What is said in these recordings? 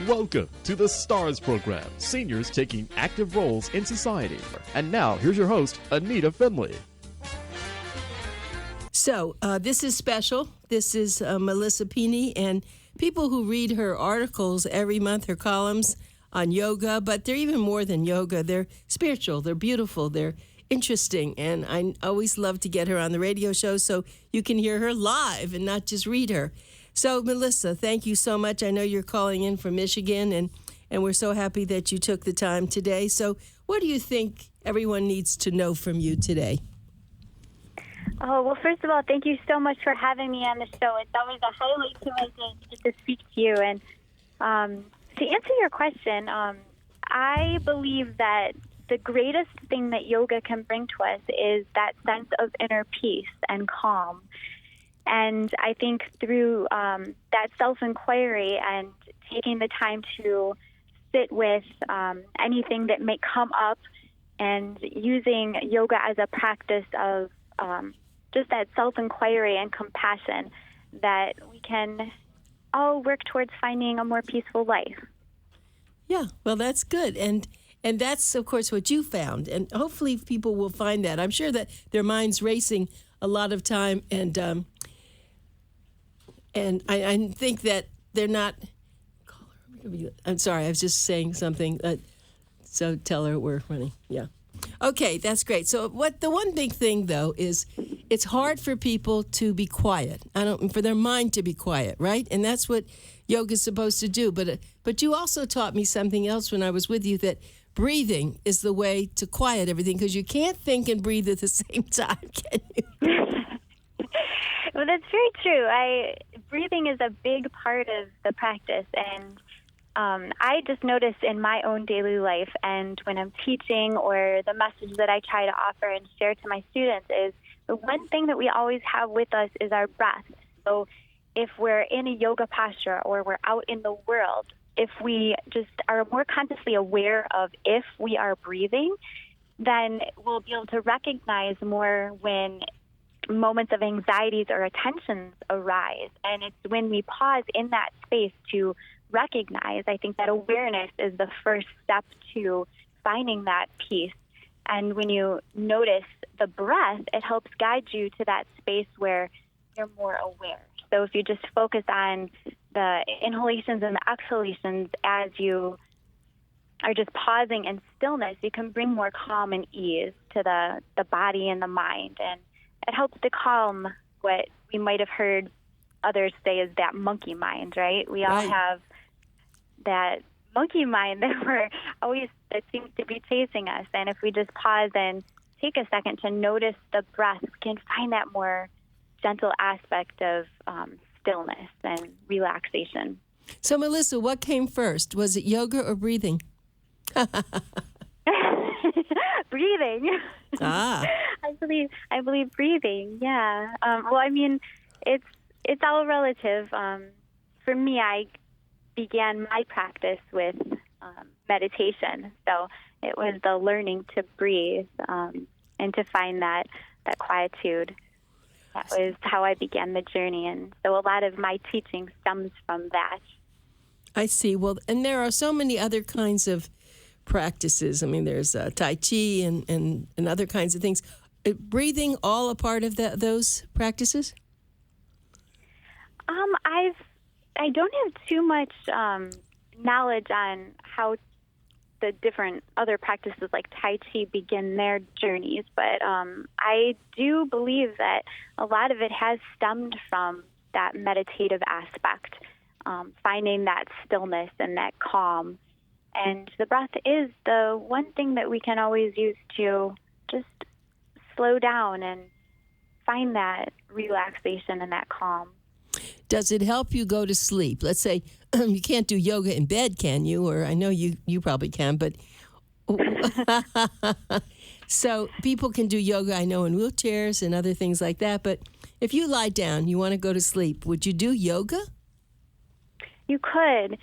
Welcome to the STARS program, seniors taking active roles in society. And now, here's your host, ANITA FINLEY. So, this is special. This is Melissa PINI, and people who read her articles every month, her columns on yoga, but they're even more than yoga. They're spiritual, they're beautiful, they're interesting, and I always love to get her on the radio show so you can hear her live and not just read her. So, Melissa, thank you so much. I know you're calling in from Michigan, and we're so happy that you took the time today. So what do you think everyone needs to know from you today? Oh, well, first of all, thank you so much for having me on the show. It's always a highlight to my day to get to speak to you. And to answer your question, I believe that the greatest thing that yoga can bring to us is that sense of inner peace and calm. And I think through that self-inquiry and taking the time to sit with anything that may come up and using yoga as a practice of just that self-inquiry and compassion, that we can all work towards finding a more peaceful life. Yeah, well, that's good. And that's, of course, what you found. And hopefully people will find that. I'm sure that their mind's racing a lot of time. And I think that they're not... I'm sorry, I was just saying something. So tell her we're running. Yeah. Okay, that's great. So the one big thing, though, is it's hard for people to be quiet. For their mind to be quiet, right? And that's what yoga is supposed to do. But you also taught me something else when I was with you, that breathing is the way to quiet everything, because you can't think and breathe at the same time, can you? Well, that's very true. Breathing is a big part of the practice, and I just noticed in my own daily life, and when I'm teaching, or the message that I try to offer and share to my students, is the one thing that we always have with us is our breath. So if we're in a yoga posture or we're out in the world, if we just are more consciously aware of if we are breathing, then we'll be able to recognize more when moments of anxieties or tensions arise. And it's when we pause in that space to recognize, I think that awareness is the first step to finding that peace. And when you notice the breath, it helps guide you to that space where you're more aware. So if you just focus on the inhalations and the exhalations as you are just pausing in stillness, you can bring more calm and ease to the body and the mind. And it helps to calm what we might have heard others say is that monkey mind, right? We all have that monkey mind that seems to be chasing us. And if we just pause and take a second to notice the breath, we can find that more gentle aspect of stillness and relaxation. So, Melissa, what came first? Was it yoga or breathing? Breathing. Ah. I believe breathing. Yeah. Well, I mean, it's all relative. For me, I began my practice with meditation, so it was the learning to breathe and to find that quietude. That was how I began the journey, and so a lot of my teaching stems from that. I see. Well, and there are so many other kinds of practices. I mean, there's Tai Chi and other kinds of things. Breathing all a part of those practices? I don't have too much knowledge on how the different other practices like Tai Chi begin their journeys, but I do believe that a lot of it has stemmed from that meditative aspect, finding that stillness and that calm. And the breath is the one thing that we can always use to just slow down and find that relaxation and that calm. Does it help you go to sleep? Let's say you can't do yoga in bed, can you? Or I know you probably can, but so people can do yoga, I know, in wheelchairs and other things like that. But if you lie down, you want to go to sleep, would you do yoga? You could.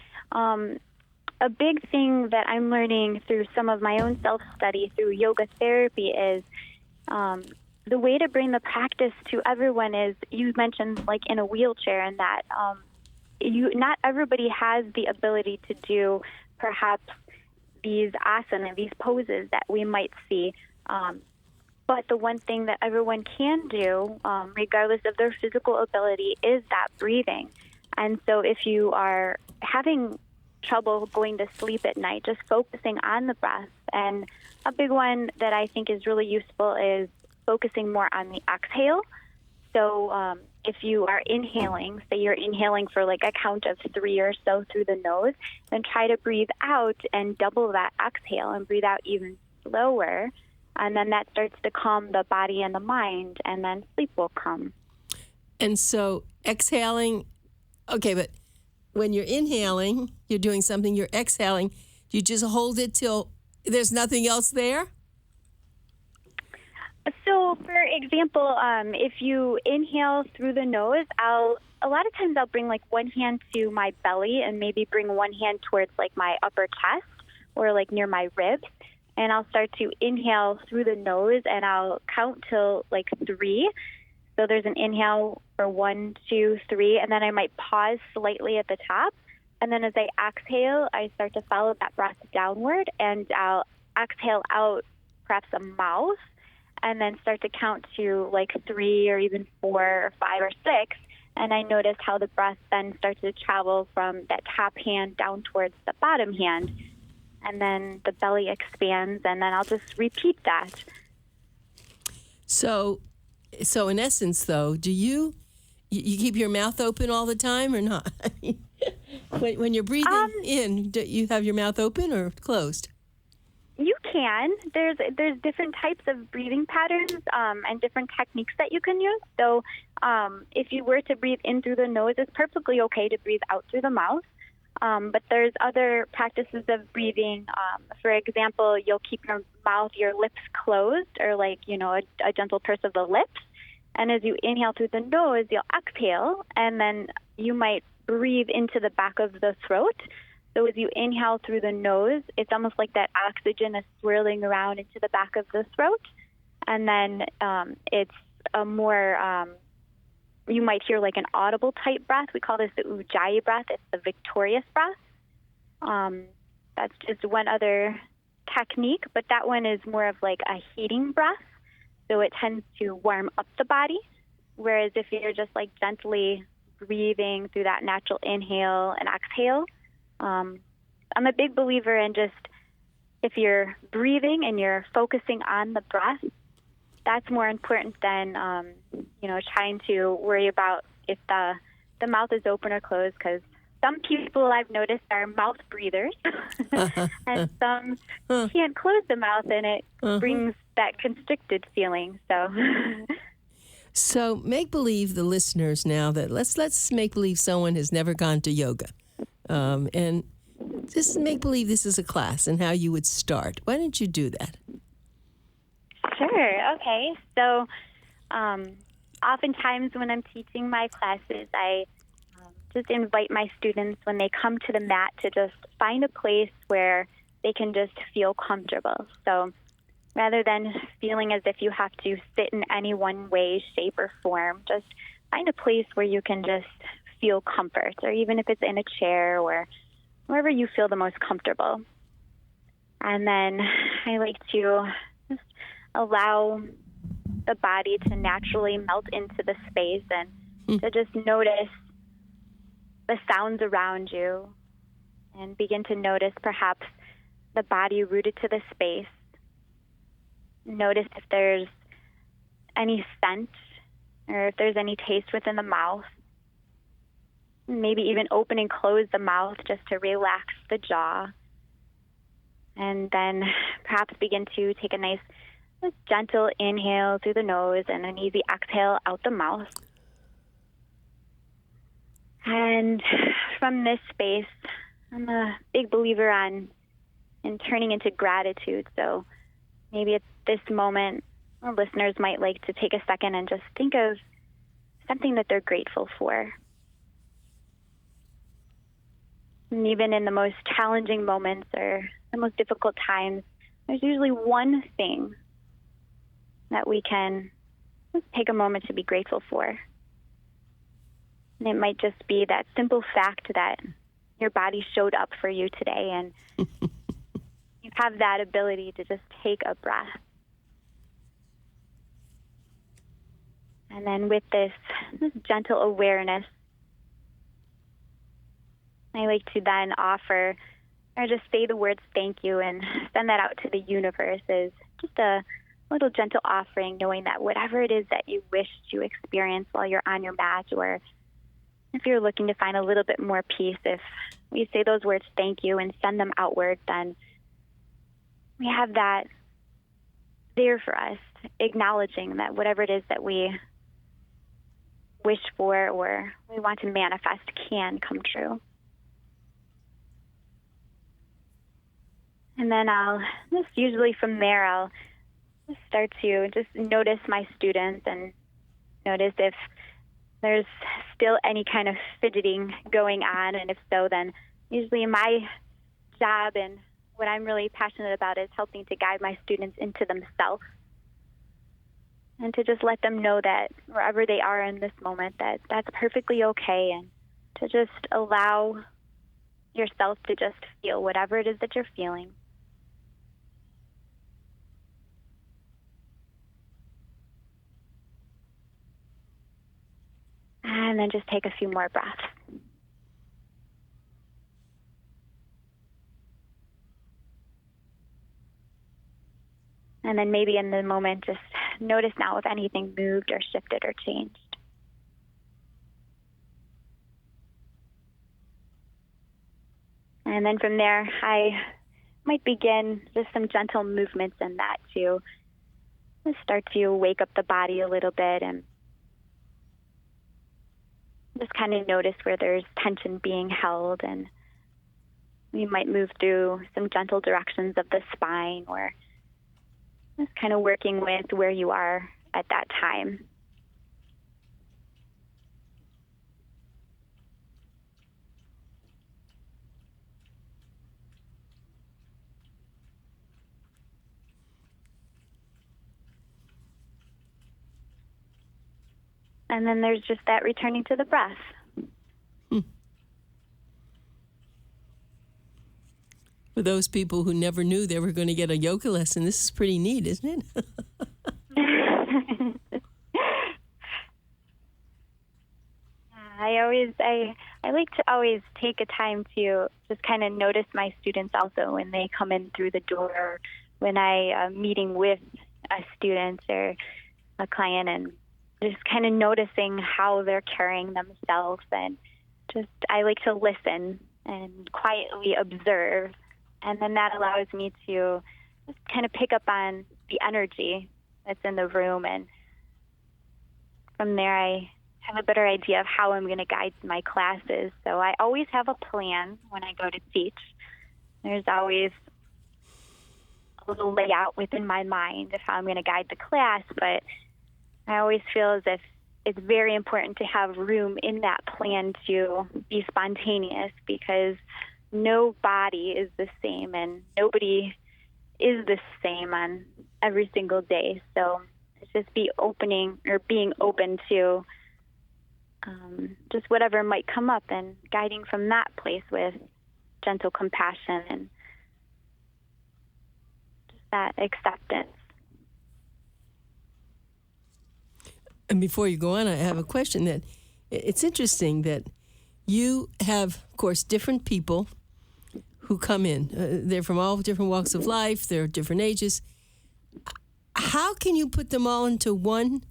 A big thing that I'm learning through some of my own self-study through yoga therapy is the way to bring the practice to everyone is, you mentioned like in a wheelchair, and that not everybody has the ability to do perhaps these asana, these poses that we might see. But the one thing that everyone can do, regardless of their physical ability, is that breathing. And so if you are having trouble going to sleep at night, just focusing on the breath. And a big one that I think is really useful is focusing more on the exhale. So if you are inhaling, say you're inhaling for like a count of 3 or so through the nose, then try to breathe out and double that exhale and breathe out even slower. And then that starts to calm the body and the mind, and then sleep will come. And so exhaling, okay, but when you're inhaling, you're doing something, you're exhaling, you just hold it till there's nothing else there? So, for example, if you inhale through the nose, a lot of times I'll bring like one hand to my belly and maybe bring one hand towards like my upper chest or like near my ribs. And I'll start to inhale through the nose, and I'll count till like 3. So there's an inhale for 1, 2, 3, and then I might pause slightly at the top. And then as I exhale, I start to follow that breath downward, and I'll exhale out perhaps a mouth, and then start to count to like 3 or even 4 or 5 or 6. And I notice how the breath then starts to travel from that top hand down towards the bottom hand. And then the belly expands, and then I'll just repeat that. So in essence, though, do you keep your mouth open all the time or not? when you're breathing in, do you have your mouth open or closed? You can. There's different types of breathing patterns and different techniques that you can use. So if you were to breathe in through the nose, it's perfectly okay to breathe out through the mouth. But there's other practices of breathing. For example, you'll keep your lips closed, or like, a gentle purse of the lips. And as you inhale through the nose, you'll exhale, and then you might breathe into the back of the throat. So as you inhale through the nose, it's almost like that oxygen is swirling around into the back of the throat. And then it's a more... you might hear like an audible type breath. We call this the Ujjayi breath. It's the victorious breath. That's just one other technique, but that one is more of like a heating breath. So it tends to warm up the body. Whereas if you're just like gently breathing through that natural inhale and exhale, I'm a big believer in just if you're breathing and you're focusing on the breath, that's more important than, trying to worry about if the mouth is open or closed, because some people I've noticed are mouth breathers, and some can't close the mouth, and it brings that constricted feeling. So make believe the listeners now that let's make believe someone has never gone to yoga, and just make believe this is a class and how you would start. Why don't you do that? Sure. Okay. So oftentimes when I'm teaching my classes, I just invite my students when they come to the mat to just find a place where they can just feel comfortable. So rather than feeling as if you have to sit in any one way, shape, or form, just find a place where you can just feel comfort, or even if it's in a chair or wherever you feel the most comfortable. And then I like to just allow the body to naturally melt into the space and to just notice the sounds around you and begin to notice perhaps the body rooted to the space. Notice if there's any scent or if there's any taste within the mouth. Maybe even open and close the mouth just to relax the jaw. And then perhaps begin to take a nice gentle inhale through the nose and an easy exhale out the mouth. And from this space, I'm a big believer in turning into gratitude. So maybe at this moment, our listeners might like to take a second and just think of something that they're grateful for. And even in the most challenging moments or the most difficult times, there's usually one thing that we can just take a moment to be grateful for. And it might just be that simple fact that your body showed up for you today, and you have that ability to just take a breath. And then with this gentle awareness, I like to then offer or just say the words thank you and send that out to the universe as just a little gentle offering, knowing that whatever it is that you wish to experience while you're on your mat, or if you're looking to find a little bit more peace, if we say those words thank you and send them outward, then we have that there for us, acknowledging that whatever it is that we wish for or we want to manifest can come true. And then I'll start to just notice my students and notice if there's still any kind of fidgeting going on. And if so, then usually my job and what I'm really passionate about is helping to guide my students into themselves and to just let them know that wherever they are in this moment, that that's perfectly okay, and to just allow yourself to just feel whatever it is that you're feeling. And then just take a few more breaths. And then maybe in the moment, just notice now if anything moved or shifted or changed. And then from there, I might begin just some gentle movements in that to start to wake up the body a little bit and just kind of notice where there's tension being held, and we might move through some gentle directions of the spine, or just kind of working with where you are at that time. And then there's just that returning to the breath. For those people who never knew they were going to get a yoga lesson, this is pretty neat, isn't it? I like to always take a time to just kind of notice my students also when they come in through the door, when I am meeting with a student or a client, and just kind of noticing how they're carrying themselves, and just I like to listen and quietly observe, and then that allows me to just kind of pick up on the energy that's in the room, and from there I have a better idea of how I'm going to guide my classes. So I always have a plan when I go to teach. There's always a little layout within my mind of how I'm going to guide the class, but I always feel as if it's very important to have room in that plan to be spontaneous, because no body is the same and nobody is the same on every single day. So it's just being open to just whatever might come up, and guiding from that place with gentle compassion and just that acceptance. And before you go on, I have a question. That it's interesting that you have, of course, different people who come in. They're from all different walks of life. They're different ages. How can you put them all into one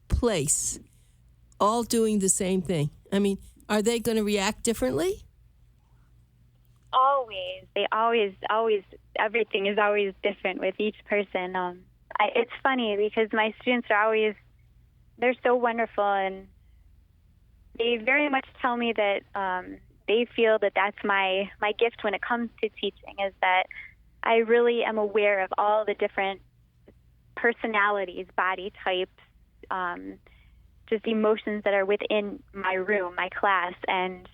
place, all doing the same thing? I mean, are they going to react differently? Always. They always, everything is always different with each person. It's funny because my students are always, they're so wonderful, and they very much tell me that they feel that that's my gift when it comes to teaching, is that I really am aware of all the different personalities, body types, just emotions that are within my room, my class, and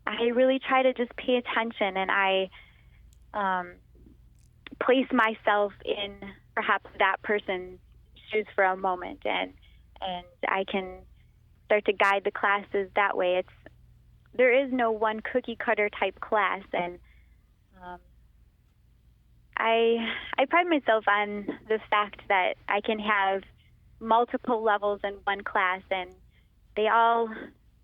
I really try to just pay attention, and I place myself in perhaps that person's shoes for a moment, and I can start to guide the classes that way. There is no one cookie cutter type class, and I pride myself on the fact that I can have multiple levels in one class, and they all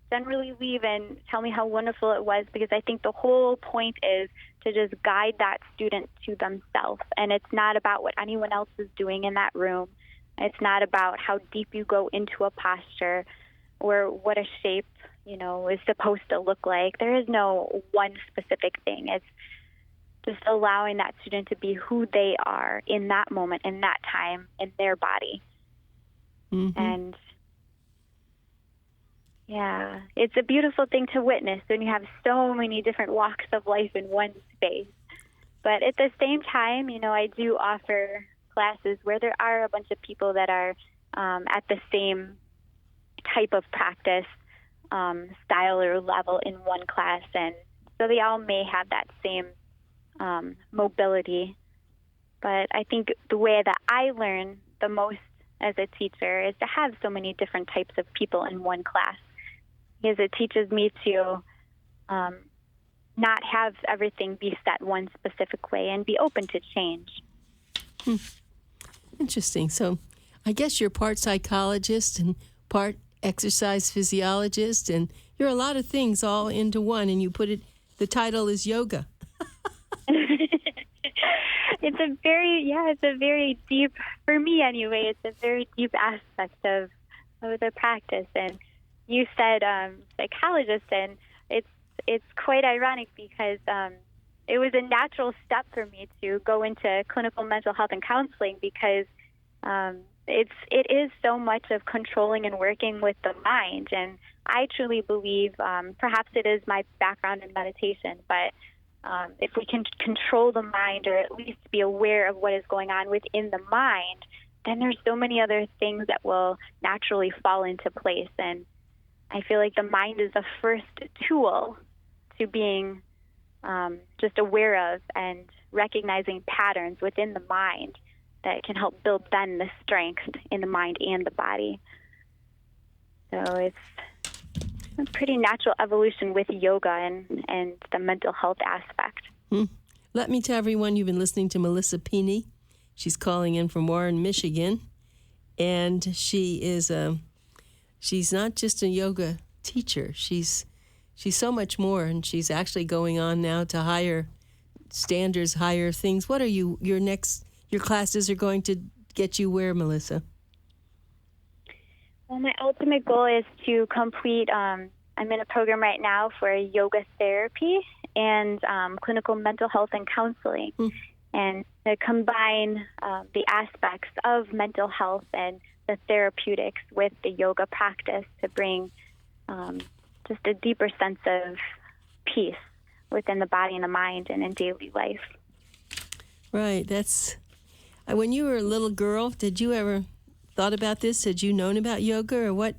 generally leave and tell me how wonderful it was, because I think the whole point is to just guide that student to themselves. And it's not about what anyone else is doing in that room. It's not about how deep you go into a posture or what a shape, is supposed to look like. There is no one specific thing. It's just allowing that student to be who they are in that moment, in that time, in their body. Mm-hmm. And yeah, it's a beautiful thing to witness when you have so many different walks of life in one space. But at the same time, I do offer classes where there are a bunch of people that are at the same type of practice, style or level in one class. And so they all may have that same mobility. But I think the way that I learn the most as a teacher is to have so many different types of people in one class, because it teaches me to not have everything be set one specific way and be open to change. Interesting. So I guess you're part psychologist and part exercise physiologist, and you're a lot of things all into one, and the title is yoga. It's a very deep, for me anyway, it's a very deep aspect of the practice. And you said psychologist, and it's quite ironic because it was a natural step for me to go into clinical mental health and counseling, because it is so much of controlling and working with the mind. And I truly believe, perhaps it is my background in meditation, but if we can control the mind, or at least be aware of what is going on within the mind, then there's so many other things that will naturally fall into place. And I feel like the mind is the first tool to being just aware of and recognizing patterns within the mind that can help build then the strength in the mind and the body. So it's a pretty natural evolution with yoga and the mental health aspect. Let me tell everyone you've been listening to Melissa PINI. She's calling in from Warren, Michigan, and she's not just a yoga teacher. She's so much more, and she's actually going on now to higher standards, higher things. What are your classes are going to get you where, Melissa? Well, my ultimate goal is to complete, I'm in a program right now for yoga therapy and clinical mental health and counseling, and to combine the aspects of mental health and the therapeutics with the yoga practice to bring just a deeper sense of peace within the body and the mind and in daily life. Right. That's when you were a little girl, did you ever thought about this? Had you known about yoga, or what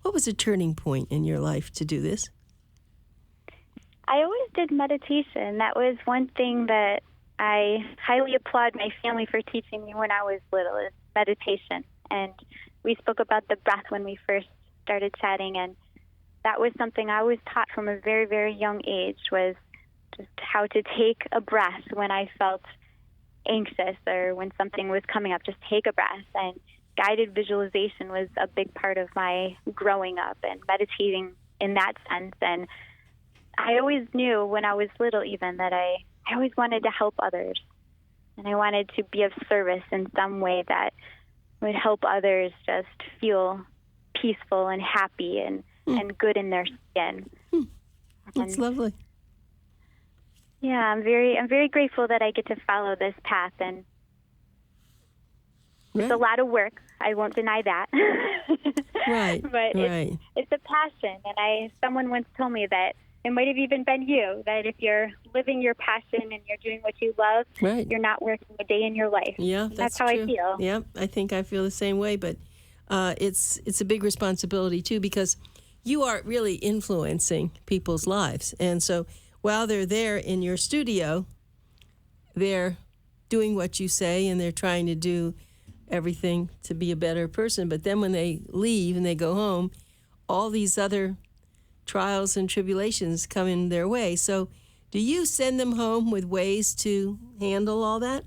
was a turning point in your life to do this? I always did meditation. That was one thing that I highly applaud my family for teaching me when I was little, is meditation. And we spoke about the breath when we first started chatting, and that was something I was taught from a very, very young age, was just how to take a breath when I felt anxious or when something was coming up. Just take a breath. And guided visualization was a big part of my growing up and meditating in that sense. And I always knew when I was little even that I always wanted to help others. And I wanted to be of service in some way that would help others just feel peaceful and happy and good in their skin. That's lovely. Yeah, I'm very grateful that I get to follow this path, and it's a lot of work. I won't deny that. Right. But it's a passion, and someone once told me that it might have even been you, that if you're living your passion and you're doing what you love, you're not working a day in your life. Yeah, that's how true. I feel. Yeah, I think I feel the same way, but it's a big responsibility too, because you are really influencing people's lives. And so while they're there in your studio, they're doing what you say and they're trying to do everything to be a better person. But then when they leave and they go home, all these other trials and tribulations coming their way. So do you send them home with ways to handle all that?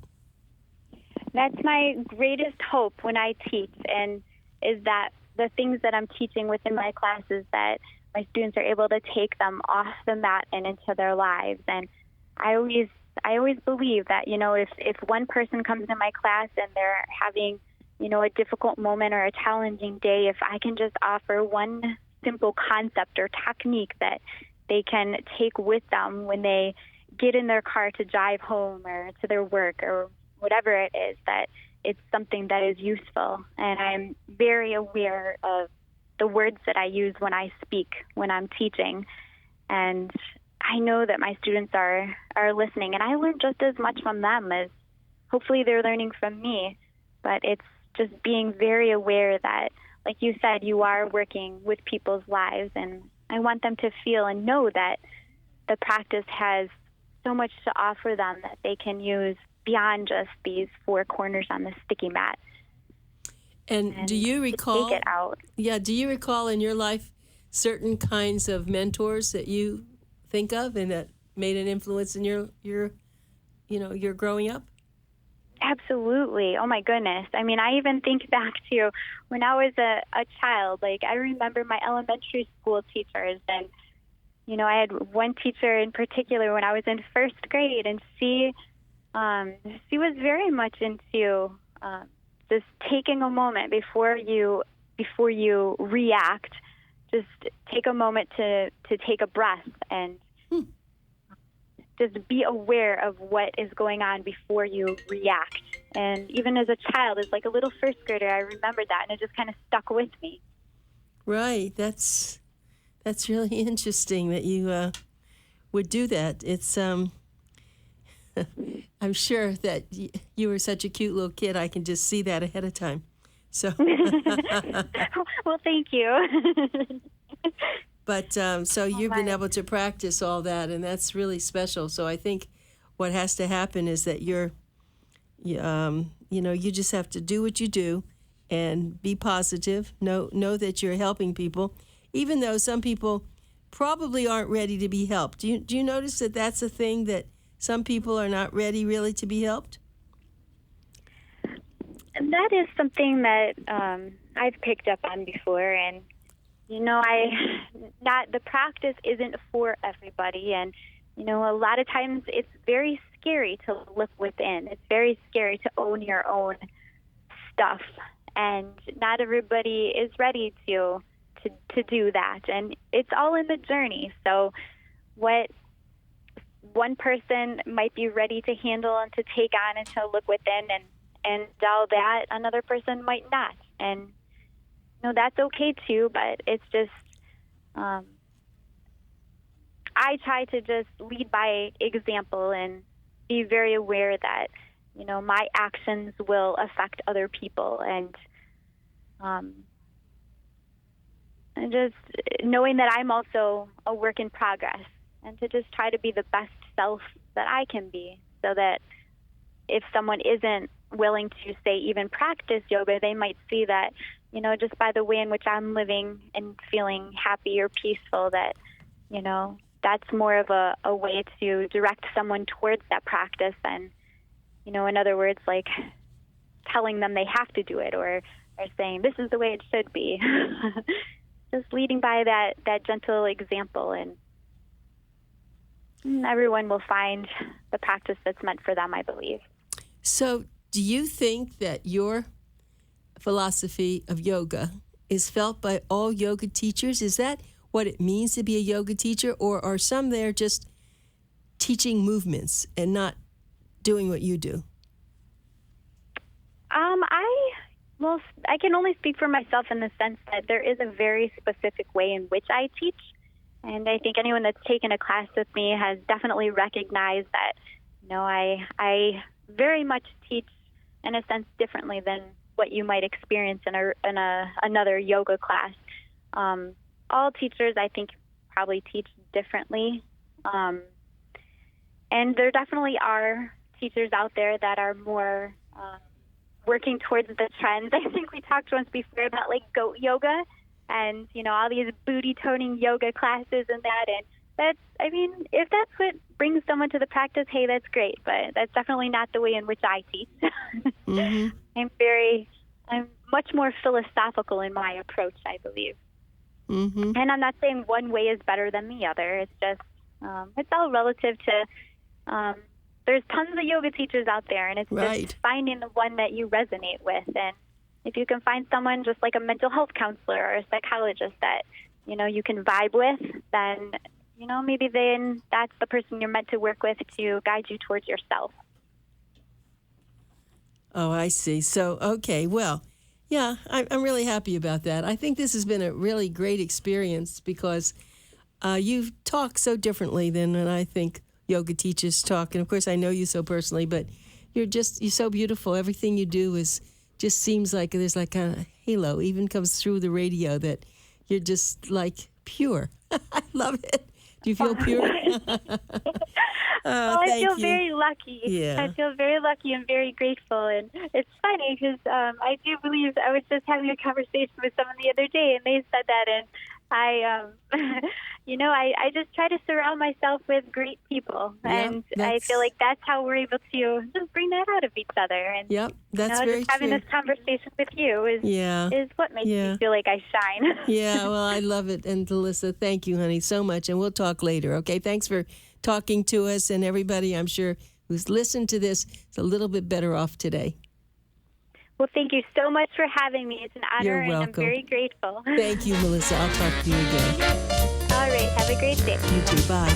That's my greatest hope when I teach, and is that the things that I'm teaching within my classes, that my students are able to take them off the mat and into their lives. And I always believe that, if one person comes in my class and they're having, a difficult moment or a challenging day, if I can just offer one simple concept or technique that they can take with them when they get in their car to drive home or to their work or whatever it is, that it's something that is useful. And I'm very aware of the words that I use when I speak, when I'm teaching. And I know that my students are listening, and I learn just as much from them as hopefully they're learning from me. But it's just being very aware that, like you said, you are working with people's lives, and I want them to feel and know that the practice has so much to offer them that they can use beyond just these four corners on the sticky mat. And do you recall? Take it out. Yeah. Do you recall in your life certain kinds of mentors that you think of and that made an influence in your growing up? Absolutely. Oh my goodness. I mean, I even think back to when I was a child. Like, I remember my elementary school teachers, and I had one teacher in particular when I was in first grade, and she was very much into just taking a moment before you react. Just take a moment to take a breath and just be aware of what is going on before you react. And even as a child, as like a little first grader, I remember that, and it just kind of stuck with me. Right. That's really interesting that you would do that. It's I'm sure that you were such a cute little kid. I can just see that ahead of time. So. Well, thank you. But so you've been able to practice all that, and that's really special. So I think what has to happen is that you just have to do what you do and be positive. Know that you're helping people, even though some people probably aren't ready to be helped. Do you notice that that's a thing, that some people are not ready really to be helped? And that is something that I've picked up on before, and the practice isn't for everybody, and a lot of times it's very scary to look within. It's very scary to own your own stuff, and not everybody is ready to do that, and it's all in the journey. So what one person might be ready to handle and to take on and to look within and all that, another person might not, and that's okay too. But it's just I try to just lead by example and be very aware that my actions will affect other people, and just knowing that I'm also a work in progress, and to just try to be the best self that I can be, so that if someone isn't willing to, say, even practice yoga, they might see that, just by the way in which I'm living and feeling happy or peaceful, that, that's more of a way to direct someone towards that practice than, in other words, like telling them they have to do it or saying this is the way it should be. Just leading by that gentle example, and everyone will find the practice that's meant for them, I believe. So do you think that your philosophy of yoga is felt by all yoga teachers? Is that what it means to be a yoga teacher, or are some there just teaching movements and not doing what you do? I can only speak for myself in the sense that there is a very specific way in which I teach. And I think anyone that's taken a class with me has definitely recognized that, I very much teach in a sense differently than what you might experience in another yoga class. All teachers, I think, probably teach differently. And there definitely are teachers out there that are more working towards the trends. I think we talked once before about like goat yoga, and, all these booty toning yoga classes and that. And if that's what brings someone to the practice, hey, that's great. But that's definitely not the way in which I teach. Mm-hmm. I'm much more philosophical in my approach, I believe. Mm-hmm. And I'm not saying one way is better than the other. It's just, it's all relative to, there's tons of yoga teachers out there, and it's just finding the one that you resonate with. And if you can find someone just like a mental health counselor or a psychologist that, you can vibe with, then, maybe then that's the person you're meant to work with to guide you towards yourself. Oh, I see. So, okay, well, yeah, I'm really happy about that. I think this has been a really great experience because you talk so differently than I think yoga teachers talk. And, of course, I know you so personally, but you're so beautiful. Everything you do just seems like there's like kind of halo, even comes through the radio that you're just like pure. I love it. Do you feel pure? Well, I feel you. very lucky. Yeah. I feel very lucky and very grateful. And it's funny because I do believe I was just having a conversation with someone the other day, and they said that. And I just try to surround myself with great people. And I feel like that's how we're able to just bring that out of each other. And, that's very just having true. this conversation with you is what makes me feel like I shine. Yeah, well, I love it. And Alyssa, thank you, honey, so much. And we'll talk later, okay? Thanks for talking to us. And everybody, I'm sure, who's listened to this is a little bit better off today. Well, thank you so much for having me. It's an honor, You're and welcome. I'm very grateful. Thank you, Melissa. I'll talk to you again. All right. Have a great day. You too. Bye.